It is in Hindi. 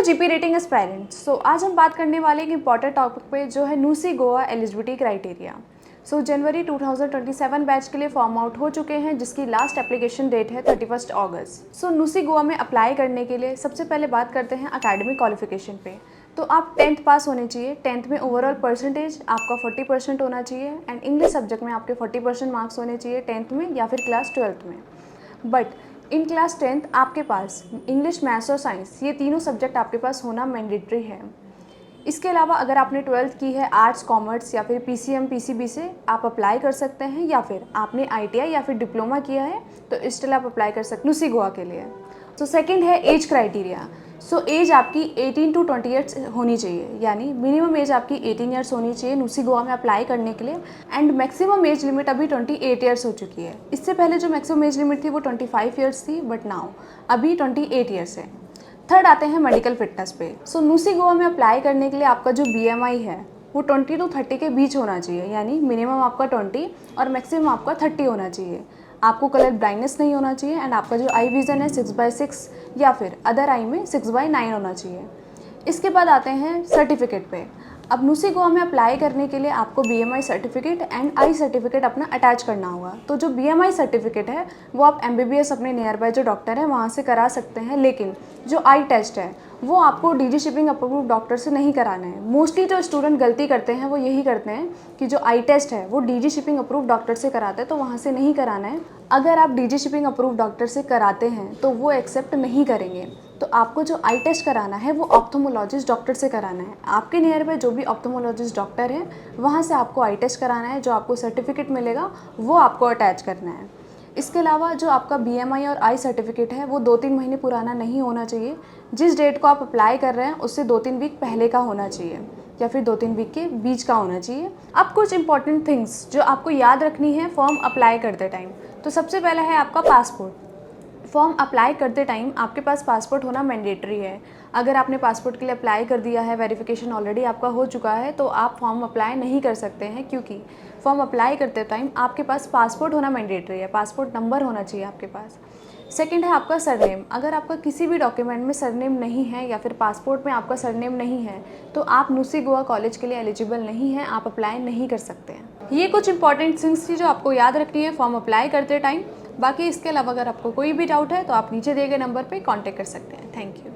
GP rating aspirants. सो आज हम बात करने वाले एक इंपॉर्टेंट टॉपिक पे जो है नुसी गोवा एलिजिबिलिटी क्राइटेरिया। सो जनवरी 2027 बैच के लिए फॉर्म आउट हो चुके हैं जिसकी लास्ट एप्लीकेशन डेट है 31 अगस्त। सो नुसी गोवा में अप्लाई करने के लिए सबसे पहले बात करते हैं अकेडमिक क्वालिफिकेशन पे। तो आप 10th पास होने चाहिए। 10th में ओवरऑल परसेंटेज आपका 40% होना चाहिए एंड इंग्लिश सब्जेक्ट में आपके 40% मार्क्स होने चाहिए 10th में या फिर क्लास 12th में। बट इन क्लास 10th आपके पास इंग्लिश, मैथ्स और साइंस ये तीनों सब्जेक्ट आपके पास होना मैंडेटरी है। इसके अलावा अगर आपने 12th की है आर्ट्स, कॉमर्स या फिर पीसीएम, पीसीबी से आप अप्लाई कर सकते हैं, या फिर आपने आईटीआई या फिर डिप्लोमा किया है तो स्टिल आप अप्लाई कर सकते हैं नुसी गोवा के लिए। तो सेकंड है एज क्राइटेरिया। सो एज आपकी 18 to 20 ईयर्स होनी चाहिए, यानी मिनिमम एज आपकी 18 ईयर्स होनी चाहिए नुसी गोवा में अप्लाई करने के लिए एंड मैक्सिमम एज लिमिट अभी 28 ईयर्स हो चुकी है। इससे पहले जो मैक्सिमम एज लिमिट थी वो 25 ईयर्स थी, बट नाउ अभी 28 ईयर्स है। थर्ड आते हैं मेडिकल फिटनेस पे। सो नुसी गोवा में अप्लाई करने के लिए आपका जो बीएमआई है वो 20 to 30 के बीच होना चाहिए, यानी मिनिमम आपका 20 और मैक्सिमम आपका 30 होना चाहिए। आपको कलर ब्लाइंडनेस नहीं होना चाहिए एंड आपका जो आई विज़न है 6/6 या फिर अदर आई में 6/9 होना चाहिए। इसके बाद आते हैं सर्टिफिकेट पे। अब नुसी गोवा में अप्लाई करने के लिए आपको BMI certificate and I certificate अपना अटैच करना होगा। तो जो बीएमआई सर्टिफिकेट है वो आप एमबीबीएस अपने नियर बाय जो डॉक्टर है वहाँ से करा सकते हैं, लेकिन जो आई टेस्ट है वो आपको डीजी शिपिंग अप्रूव डॉक्टर से नहीं कराना है। मोस्टली जो स्टूडेंट गलती करते हैं वो यही करते हैं कि जो आई टेस्ट है वो डीजी शिपिंग अप्रूव डॉक्टर से कराते हैं, तो वहाँ से नहीं कराना है। अगर आप डीजी शिपिंग अप्रूव डॉक्टर से कराते हैं तो वो एक्सेप्ट नहीं करेंगे। तो आपको जो आई टेस्ट कराना है वो ऑप्थोमोलॉजिस्ट डॉक्टर से कराना है। आपके नियर बाय जो भी ऑप्थोमोलॉजिस्ट डॉक्टर है वहाँ से आपको आई टेस्ट कराना है। जो आपको सर्टिफिकेट मिलेगा वो आपको अटैच करना है। इसके अलावा जो आपका बीएमआई और आई सर्टिफिकेट है वो 2-3 महीने पुराना नहीं होना चाहिए। जिस डेट को आप अप्लाई कर रहे हैं उससे 2-3 वीक पहले का होना चाहिए या फिर 2-3 वीक के बीच का होना चाहिए। अब कुछ इंपॉर्टेंट थिंग्स जो आपको याद रखनी है फॉर्म अप्लाई करते टाइम। तो सबसे पहला है आपका पासपोर्ट। फॉर्म अप्लाई करते टाइम आपके पास पासपोर्ट होना मैंडेटरी है। अगर आपने पासपोर्ट के लिए अप्लाई कर दिया है, वेरिफिकेशन ऑलरेडी आपका हो चुका है, तो आप फॉर्म अप्लाई नहीं कर सकते हैं, क्योंकि फॉर्म अप्लाई करते टाइम आपके पास पासपोर्ट होना मैंडेटरी है। पासपोर्ट नंबर होना चाहिए आपके पास। सेकंड है आपका सरनेम। अगर आपका किसी भी डॉक्यूमेंट में सरनेम नहीं है या फिर पासपोर्ट में आपका सरनेम नहीं है तो आप नुसी गोवा कॉलेज के लिए एलिजिबल नहीं हैं, आप अप्लाई नहीं कर सकते हैं। ये कुछ इंपॉर्टेंट थिंग्स थी जो आपको याद रखनी है फॉर्म अप्लाई करते टाइम। बाकी इसके अलावा अगर आपको कोई भी डाउट है तो आप नीचे दिए गए नंबर पे कांटेक्ट कर सकते हैं। Thank you.